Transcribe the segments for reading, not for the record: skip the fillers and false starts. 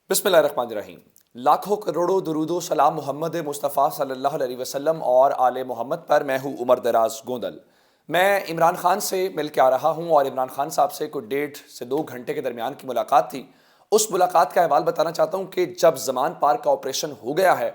بسم اللہ الرحمن الرحیم۔ لاکھوں کروڑوں درود و سلام محمد مصطفیٰ صلی اللہ علیہ وسلم اور آل محمد پر۔ میں ہوں عمر دراز گوندل۔ میں عمران خان سے مل کے آ رہا ہوں اور عمران خان صاحب سے کوئی 1.5 سے 2 گھنٹے کے درمیان کی ملاقات تھی۔ اس ملاقات کا احوال بتانا چاہتا ہوں کہ جب زمان پارک کا آپریشن ہو گیا ہے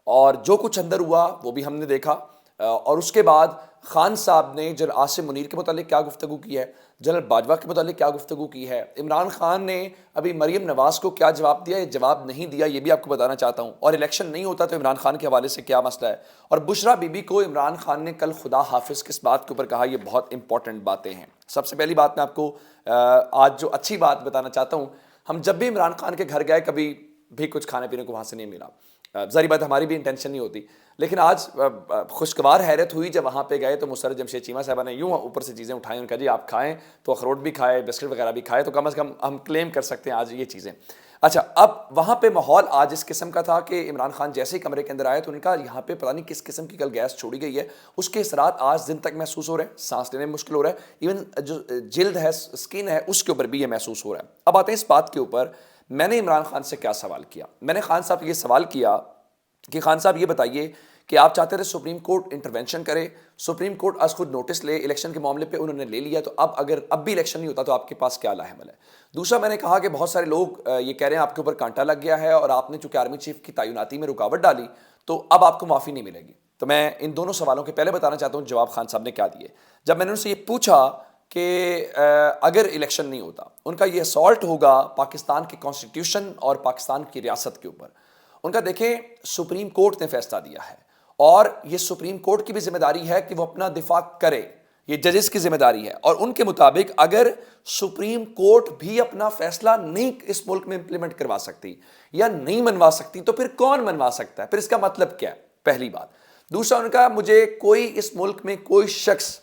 اور جو کچھ اندر ہوا وہ بھی ہم نے دیکھا، اور اس کے بعد خان صاحب نے جنرل عاصم منیر کے متعلق کیا گفتگو کی ہے، جنرل باجوہ کے متعلق کیا گفتگو کی ہے، عمران خان نے ابھی مریم نواز کو کیا جواب دیا، یہ جواب نہیں دیا، یہ بھی آپ کو بتانا چاہتا ہوں، اور الیکشن نہیں ہوتا تو عمران خان کے حوالے سے کیا مسئلہ ہے، اور بشرا بی بی کو عمران خان نے کل خدا حافظ کس بات کے اوپر کہا، یہ بہت امپورٹنٹ باتیں ہیں۔ سب سے پہلی بات میں آپ کو آج جو اچھی بات بتانا چاہتا ہوں، ہم جب بھی عمران خان کے گھر گئے کبھی بھی کچھ کھانے پینے کو وہاں سے نہیں ملا، ظاہری بات ہماری بھی انٹینشن نہیں ہوتی، لیکن آج خوشگوار حیرت ہوئی جب وہاں پہ گئے تو مسرت جمشید چیمہ صاحبہ نے یوں اوپر سے چیزیں اٹھائیں، ان کا جی آپ کھائیں تو اخروٹ بھی کھائے، بسکٹ وغیرہ بھی کھائے، تو کم از کم ہم کلیم کر سکتے ہیں آج یہ چیزیں۔ اچھا، اب وہاں پہ ماحول آج اس قسم کا تھا کہ عمران خان جیسے ہی کمرے کے اندر آئے تو ان کا یہاں پہ پتہ نہیں کس قسم کی کل گیس چھوڑی گئی ہے، اس کے اثرات آج دن تک محسوس ہو رہے ہیں، سانس لینے میں مشکل ہو رہا ہے، ایون جو جلد ہے، اسکن ہے، اس کے اوپر بھی یہ محسوس ہو رہا ہے۔ اب آتے ہیں اس بات کے اوپر، میں نے عمران خان سے کیا سوال کیا؟ میں نے خان صاحب یہ سوال کیا کہ خان صاحب یہ بتائیے کہ آپ چاہتے تھے سپریم کورٹ انٹرونشن کرے، سپریم کورٹ از خود نوٹس لے، الیکشن کے معاملے پہ انہوں نے لے لیا، تو اب بھی الیکشن نہیں ہوتا تو آپ کے پاس کیا لاحمل ہے؟ دوسرا، میں نے کہا کہ بہت سارے لوگ یہ کہہ رہے ہیں آپ کے اوپر کانٹا لگ گیا ہے اور آپ نے چونکہ آرمی چیف کی تعیناتی میں رکاوٹ ڈالی تو اب آپ کو معافی نہیں ملے گی۔ تو میں ان دونوں سوالوں کے پہلے بتانا چاہتا ہوں جواب خان صاحب نے کیا دیے۔ جب میں نے ان سے یہ پوچھا کہ اگر الیکشن نہیں ہوتا، ان کا یہ اسالٹ ہوگا پاکستان کی کانسٹیٹیوشن اور پاکستان کی ریاست کے اوپر، ان کا دیکھیں سپریم کورٹ نے فیصلہ دیا ہے اور یہ سپریم کورٹ کی بھی ذمہ داری ہے کہ وہ اپنا دفاع کرے، یہ ججز کی ذمہ داری ہے، اور ان کے مطابق اگر سپریم کورٹ بھی اپنا فیصلہ نہیں اس ملک میں امپلیمنٹ کروا سکتی یا نہیں منوا سکتی تو پھر کون منوا سکتا ہے؟ پھر اس کا مطلب کیا ہے؟ پہلی بات۔ دوسرا، ان کا مجھے کوئی اس ملک میں کوئی شخص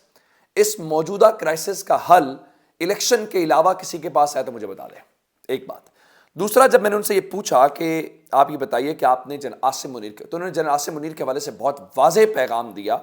اس موجودہ کرائسس کا حل الیکشن کے علاوہ کسی کے پاس ہے تو مجھے بتا دیں، ایک بات۔ دوسرا، جب میں نے ان سے یہ پوچھا کہ آپ یہ بتائیے کہ آپ نے جنرل عاصم منیر کے، تو انہوں نے جنرل عاصم منیر کے حوالے سے بہت واضح پیغام دیا۔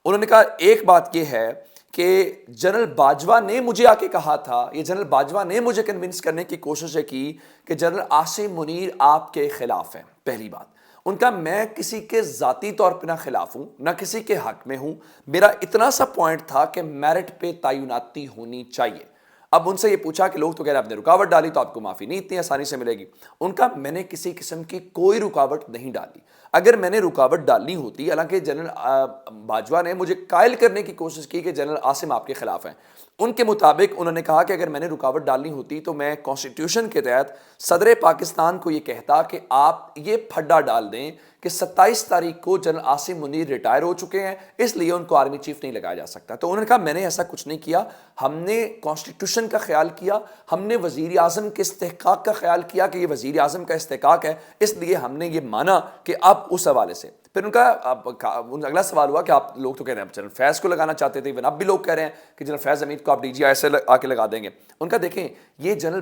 انہوں نے کہا ایک بات یہ ہے کہ جنرل باجوہ نے مجھے آ کے کہا تھا، یہ جنرل باجوہ نے مجھے کنونس کرنے کی کوشش کی کہ جنرل عاصم منیر آپ کے خلاف ہیں۔ پہلی بات، ان کا میں کسی کے ذاتی طور پہ نہ خلاف ہوں نہ کسی کے حق میں ہوں، میرا اتنا سا پوائنٹ تھا کہ میرٹ پہ تعیناتی ہونی چاہیے۔ اب ان سے یہ پوچھا کہ لوگ تو کہہ رہے ہیں آپ نے رکاوٹ ڈالی تو آپ کو معافی نہیں اتنی آسانی سے ملے گی۔ ان کا میں نے کسی قسم کی کوئی رکاوٹ نہیں ڈالی، اگر میں نے رکاوٹ ڈالنی ہوتی، حالانکہ جنرل باجوہ نے مجھے قائل کرنے کی کوشش کی کہ جنرل عاصم آپ کے خلاف ہیں، ان کے مطابق انہوں نے کہا کہ اگر میں نے رکاوٹ ڈالنی ہوتی تو میں کانسٹیٹیوشن کے تحت صدر پاکستان کو یہ کہتا کہ آپ یہ پھڈا ڈال دیں کہ 27 تاریخ کو جنرل عاصم منیر ریٹائر ہو چکے ہیں، اس لیے ان کو آرمی چیف نہیں لگایا جا سکتا۔ تو انہوں نے کہا میں نے ایسا کچھ نہیں کیا، ہم نے کانسٹیٹیوشن کا خیال کیا، ہم نے وزیر اعظم کے استحقاق کا خیال کیا کہ یہ وزیر اعظم کا استحقاق ہے، اس لیے ہم نے یہ مانا کہ اب اس حوالے سے۔ پھر ان کا اگلا سوال ہوا کہ آپ لوگ تو کہہ رہے ہیں جنرل فیض کو لگانا چاہتے تھے، اب بھی لوگ کہہ رہے ہیں کہ جنرل فیض حمید کو آپ ڈی جی آئی سے آ کے لگا دیں گے۔ ان کا دیکھیں یہ جنرل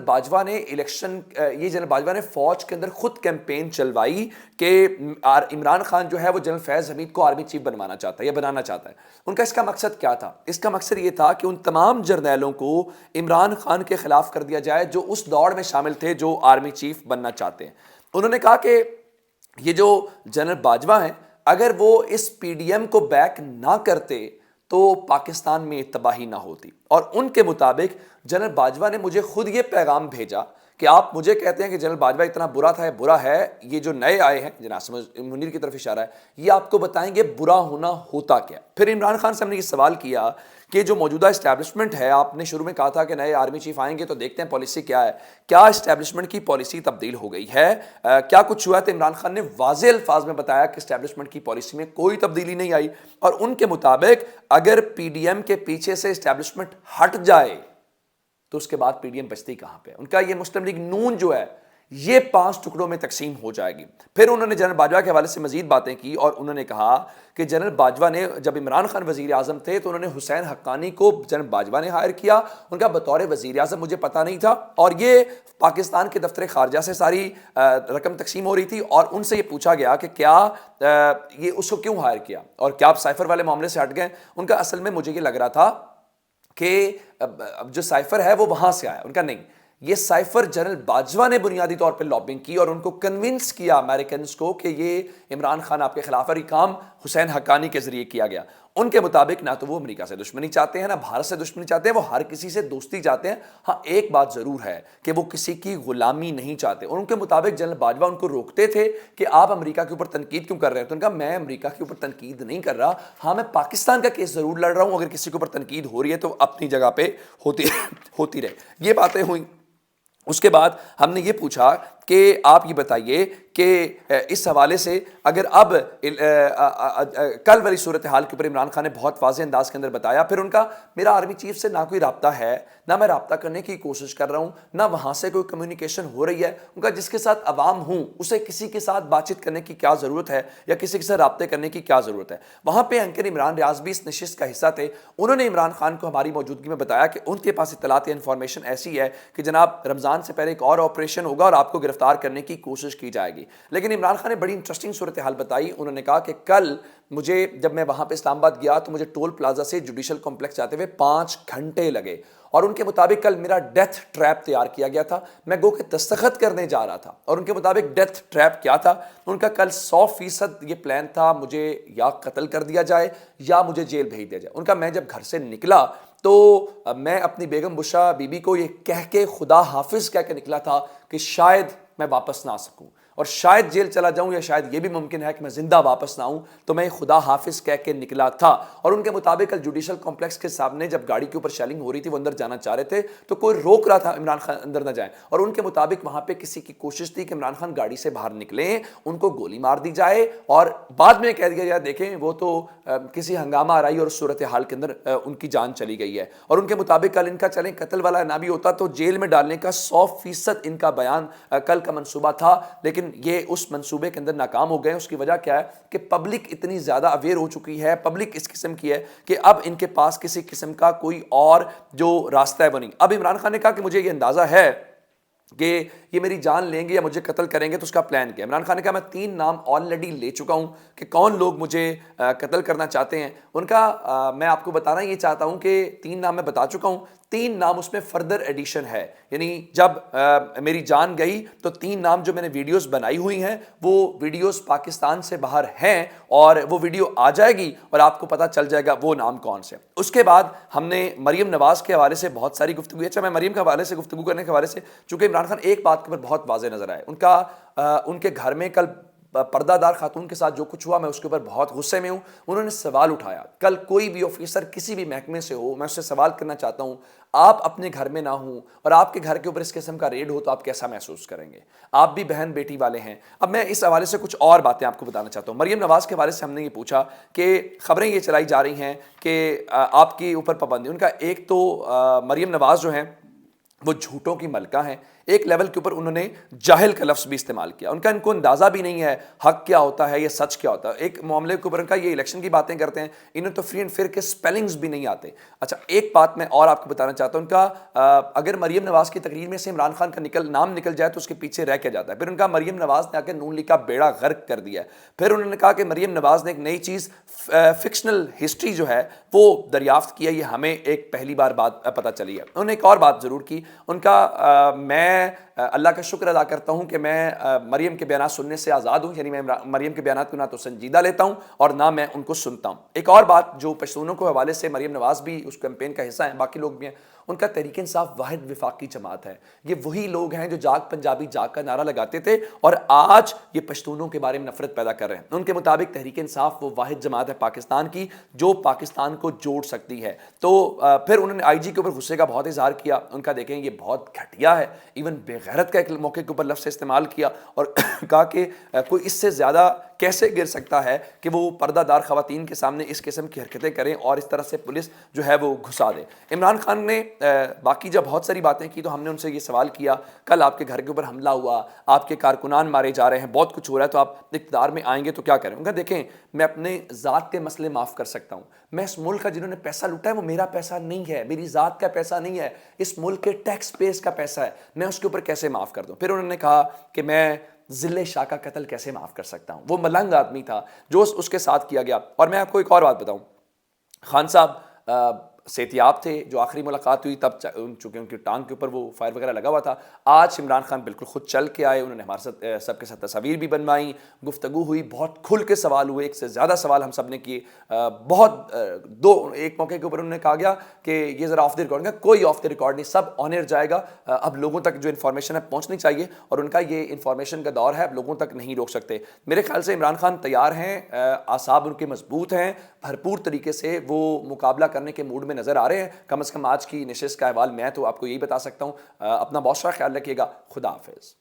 باجوہ نے فوج کے اندر خود کیمپین چلوائی کہ عمران خان جو ہے وہ جنرل فیض حمید کو آرمی چیف بنوانا چاہتا ہے یا بنانا چاہتا ہے۔ ان کا اس کا مقصد کیا تھا؟ اس کا مقصد یہ تھا کہ ان تمام جرنیلوں کو عمران خان کے خلاف کر دیا جائے جو اس دوڑ میں شامل تھے جو آرمی چیف بننا چاہتے ہیں۔ انہوں نے کہا کہ یہ جو جنرل باجوہ ہیں اگر وہ اس پی ڈی ایم کو بیک نہ کرتے تو پاکستان میں تباہی نہ ہوتی، اور ان کے مطابق جنرل باجوہ نے مجھے خود یہ پیغام بھیجا کہ آپ مجھے کہتے ہیں کہ جنرل باجوہ اتنا برا تھا، برا ہے، یہ جو نئے آئے ہیں جنرل عاصم منیر کی طرف اشارہ ہے، یہ آپ کو بتائیں گے برا ہونا ہوتا کیا۔ پھر عمران خان صاحب نے یہ سوال کیا کہ جو موجودہ اسٹیبلشمنٹ ہے، آپ نے شروع میں کہا تھا کہ نئے آرمی چیف آئیں گے تو دیکھتے ہیں پالیسی کیا ہے، کیا اسٹیبلشمنٹ کی پالیسی تبدیل ہو گئی ہے، کیا کچھ ہوا ہے؟ تو عمران خان نے واضح الفاظ میں بتایا کہ اسٹیبلشمنٹ کی پالیسی میں کوئی تبدیلی نہیں آئی، اور ان کے مطابق اگر پی ڈی ایم کے پیچھے سے اسٹیبلشمنٹ ہٹ جائے تو اس کے بعد پی ڈی ایم بچتی کہاں پہ؟ ان کا یہ مسلم لیگ نون جو ہے یہ 5 ٹکڑوں میں تقسیم ہو جائے گی۔ پھر انہوں نے جنرل باجوہ کے حوالے سے مزید باتیں کی اور انہوں نے کہا کہ جنرل باجوہ نے جب عمران خان وزیر اعظم تھے تو انہوں نے حسین حقانی کو جنرل باجوہ نے ہائر کیا، ان کا بطور وزیر اعظم مجھے پتہ نہیں تھا، اور یہ پاکستان کے دفتر خارجہ سے ساری رقم تقسیم ہو رئی تھی، اور ان سے یہ پوچھا گیا کہ کیا یہ اس کو کیوں ہائر کیا اور کیا آپ سائفر والے معاملے سے ہٹ گئے؟ ان کا اصل میں مجھے یہ لگ رہا تھا کہ جو سائفر ہے وہ وہاں سے آیا، ان کا نہیں، یہ سائفر جنرل باجوہ نے بنیادی طور پہ لابنگ کی اور ان کو کنونس کیا امریکنز کو کہ یہ عمران خان آپ کے خلاف اور یہ کام حسین حقانی کے ذریعے کیا گیا. ان کے مطابق نہ تو وہ امریکہ سے دشمنی چاہتے ہیں نہ بھارت سے دشمنی چاہتے ہیں, وہ ہر کسی سے دوستی چاہتے ہیں. ہاں ایک بات ضرور ہے کہ وہ کسی کی غلامی نہیں چاہتے, اور ان کے مطابق جنرل باجوہ ان کو روکتے تھے کہ آپ امریکہ کے اوپر تنقید کیوں کر رہے ہیں. تو ان کا میں امریکہ کے اوپر تنقید نہیں کر رہا, ہاں میں پاکستان کا کیس ضرور لڑ رہا ہوں, اگر کسی کے اوپر تنقید ہو رہی ہے تو اپنی جگہ پہ ہوتی رہے. یہ باتیں ہوئیں. اس کے بعد ہم نے یہ پوچھا کہ آپ یہ بتائیے کہ اس حوالے سے اگر اب کل والی صورتحال کے اوپر عمران خان نے بہت واضح انداز کے اندر بتایا, پھر ان کا میرا آرمی چیف سے نہ کوئی رابطہ ہے, نہ میں رابطہ کرنے کی کوشش کر رہا ہوں, نہ وہاں سے کوئی کمیونیکیشن ہو رہی ہے. ان کا جس کے ساتھ عوام ہوں اسے کسی کے ساتھ بات چیت کرنے کی کیا ضرورت ہے یا کسی کے ساتھ رابطے کرنے کی کیا ضرورت ہے. وہاں پہ اینکر عمران ریاض بھی اس نشست کا حصہ تھے. انہوں نے عمران خان کو ہماری موجودگی میں بتایا کہ ان کے پاس اطلاعات یا انفارمیشن ایسی ہے کہ جناب رمضان سے پہلے ایک اور آپریشن ہوگا اور آپ کو گرفتار کرنے کی کوشش کی جائے گی. لیکن عمران خان نے بڑی انٹرسٹنگ صورتحال بتائی. انہوں نے کہا کہ کل مجھے جب میں وہاں پہ اسلام آباد گیا تو مجھے ٹول پلازا سے جوڈیشل کمپلیکس جاتے ہوئے 5 گھنٹے لگے, اور ان کے مطابق کل میرا ڈیتھ ٹریپ تیار کیا گیا تھا. میں گو کہ دستخط کرنے جا رہا تھا, اور ان کے مطابق ڈیتھ ٹریپ کیا تھا, ان کا کل 100% یہ پلان تھا مجھے یا قتل کر دیا جائے یا مجھے جیل بھیج دیا جائے. ان کا میں جب گھر سے نکلا تو میں اپنی بیگم بشرا بی بی کو یہ کہہ کے خدا حافظ کہہ کے نکلا تھا کہ شاید میں واپس نہ آ سکوں, اور شاید جیل چلا جاؤں, یا شاید یہ بھی ممکن ہے کہ میں زندہ واپس نہ آؤں. تو میں خدا حافظ کہہ کے نکلا تھا. اور ان کے مطابق کل جوڈیشل کمپلیکس کے سامنے جب گاڑی کے اوپر شیلنگ ہو رہی تھی, وہ اندر جانا چاہ رہے تھے تو کوئی روک رہا تھا عمران خان اندر نہ جائیں, اور ان کے مطابق وہاں پہ کسی کی کوشش تھی کہ عمران خان گاڑی سے باہر نکلیں, ان کو گولی مار دی جائے, اور بعد میں کہہ دیا جائے دیکھیں وہ تو کسی ہنگامہ آرائی اور صورتحال کے اندر ان کی جان چلی گئی ہے. اور ان کے مطابق کل ان کا چلیں قتل والا نہ بھی ہوتا تو جیل میں ڈالنے کا 100% ان کا بیان کل کا منصوبہ تھا, لیکن یہ اس منصوبے کے اندر ناکام ہو گئے. اس کی وجہ کیا ہے کہ پبلک اتنی زیادہ اویئر ہو چکی ہے, پبلک اس قسم کی ہے کہ اب ان کے پاس کسی قسم کا کوئی اور جو راستہ ہے وہ نہیں. اب عمران خان نے کہا کہ مجھے یہ اندازہ ہے کہ یہ میری جان لیں گے یا مجھے قتل کریں گے, تو اس کا پلان کیا. عمران خان نے کہا میں 3 نام آلریڈی لے چکا ہوں کہ کون لوگ مجھے قتل کرنا چاہتے ہیں. ان کا میں آپ کو بتانا یہ چاہتا ہوں کہ 3 نام میں بتا چکا ہوں, 3 نام اس میں فردر ایڈیشن ہے. یعنی جب میری جان گئی تو 3 نام جو میں نے ویڈیوز بنائی ہوئی ہیں وہ ویڈیوز پاکستان سے باہر ہیں, اور وہ ویڈیو آ جائے گی اور آپ کو پتہ چل جائے گا وہ نام کون سے. اس کے بعد ہم نے مریم نواز کے حوالے سے بہت ساری گفتگو. اچھا میں مریم کے حوالے سے گفتگو کرنے کے حوالے سے, چونکہ عمران خان ایک بات کے اوپر بہت واضح نظر آئے, ان کے گھر میں کل پردہ دار خاتون کے ساتھ جو کچھ ہوا میں اس کے اوپر بہت غصے میں ہوں. انہوں نے سوال اٹھایا, کل کوئی بھی آفیسر کسی بھی محکمے سے ہو, میں اس سے سوال کرنا چاہتا ہوں, آپ اپنے گھر میں نہ ہوں اور آپ کے گھر کے اوپر اس قسم کا ریڈ ہو تو آپ کیسا محسوس کریں گے؟ آپ بھی بہن بیٹی والے ہیں. اب میں اس حوالے سے کچھ اور باتیں آپ کو بتانا چاہتا ہوں. مریم نواز کے حوالے سے ہم نے یہ پوچھا کہ خبریں یہ چلائی جا رہی ہیں کہ آپ کے اوپر پابندی. ان کا ایک تو مریم نواز جو ہیں وہ جھوٹوں کی ملکہ ہیں. ایک لیول کے اوپر انہوں نے جاہل کا لفظ بھی استعمال کیا. ان کو اندازہ بھی نہیں ہے حق کیا ہوتا ہے یا سچ کیا ہوتا ہے. ایک معاملے کے اوپر ان کا یہ الیکشن کی باتیں کرتے ہیں, انہیں تو فری اینڈ فیئر کے سپیلنگز بھی نہیں آتے. اچھا ایک بات میں اور آپ کو بتانا چاہتا ہوں, ان کا اگر مریم نواز کی تقریر میں سے عمران خان کا نام نکل جائے تو اس کے پیچھے رہ کے جاتا ہے. پھر ان کا مریم نواز نے آ کے نون لیگ کا بیڑا غرق کر دیا ہے. پھر انہوں نے کہا کہ مریم نواز نے ایک نئی چیز فکشنل ہسٹری جو ہے وہ دریافت کی ہے, یہ ہمیں ایک پہلی بار بات پتہ چلی ہے. انہوں نے ایک اور بات ضرور کی, ان کا میں اللہ کا شکر ادا کرتا ہوں کہ میں مریم کے بیانات سننے سے آزاد ہوں, یعنی میں مریم کے بیانات کو نہ تو سنجیدہ لیتا ہوں اور نہ میں ان کو سنتا ہوں. ایک اور بات جو پشتونوں کے حوالے سے مریم نواز بھی اس کیمپین کا حصہ ہیں, باقی لوگ بھی ہیں, ان کا تحریک انصاف واحد وفاقی جماعت ہے. یہ وہی لوگ ہیں جو جاگ پنجابی جاگ کا نعرہ لگاتے تھے اور آج یہ پشتونوں کے بارے میں نفرت پیدا کر رہے ہیں. ان کے مطابق تحریک انصاف وہ واحد جماعت ہے پاکستان کی جو پاکستان کو جوڑ سکتی ہے. تو پھر انہوں نے آئی جی کے اوپر غصے کا بہت اظہار کیا. ان کا دیکھیں یہ بہت گھٹیا ہے, ایون بے غیرت کا ایک موقع کے اوپر لفظ استعمال کیا اور کہا کہ کوئی اس سے زیادہ کیسے گر سکتا ہے کہ وہ پردہ دار خواتین کے سامنے اس قسم کی حرکتیں کریں اور اس طرح سے پولیس جو ہے وہ گھسا دے. عمران خان نے باقی جب بہت ساری باتیں کی تو ہم نے ان سے یہ سوال کیا, کل آپ کے گھر کے اوپر حملہ ہوا, آپ کے کارکنان مارے جا رہے ہیں, بہت کچھ ہو رہا ہے, تو آپ اقتدار میں آئیں گے تو کیا کریں؟ ان کا دیکھیں میں اپنے ذات کے مسئلے معاف کر سکتا ہوں. میں اس ملک کا جنہوں نے پیسہ لوٹا ہے وہ میرا پیسہ نہیں ہے, میری ذات کا پیسہ نہیں ہے, اس ملک کے ٹیکس پیس کا پیسہ ہے, میں اس کے اوپر کیسے معاف کر دوں؟ پھر انہوں نے کہا کہ میں ذل شاہ کا قتل کیسے معاف کر سکتا ہوں, وہ ملنگ آدمی تھا جو اس کے ساتھ کیا گیا. اور میں آپ کو ایک اور بات بتاؤں, خان صاحب صحتیاب تھے. جو آخری ملاقات ہوئی تب چونکہ ان کی ٹانگ کے اوپر وہ فائر وغیرہ لگا ہوا تھا. آج عمران خان بالکل خود چل کے آئے, انہوں نے ہمارے ساتھ سب کے ساتھ تصاویر بھی بنوائیں, گفتگو ہوئی, بہت کھل کے سوال ہوئے, ایک سے زیادہ سوال ہم سب نے کیے. بہت ایک موقع کے اوپر انہوں نے کہا گیا کہ یہ ذرا آف دی ریکارڈنگ ہے, کوئی آف دی ریکارڈ نہیں, سب آن ایئر جائے گا. اب لوگوں تک جو انفارمیشن ہے پہنچنی چاہیے, اور ان کا یہ انفارمیشن کا دور ہے, اب لوگوں تک نہیں روک سکتے. میرے خیال سے عمران خان تیار ہیں, اعصاب ان کے مضبوط ہیں, بھرپور طریقے سے وہ مقابلہ کرنے کے موڈ میں نظر آ رہے ہیں. کم از کم آج کی نشست کا احوال میں تو آپ کو یہی بتا سکتا ہوں. اپنا بہت سارا خیال رکھیے گا. خدا حافظ.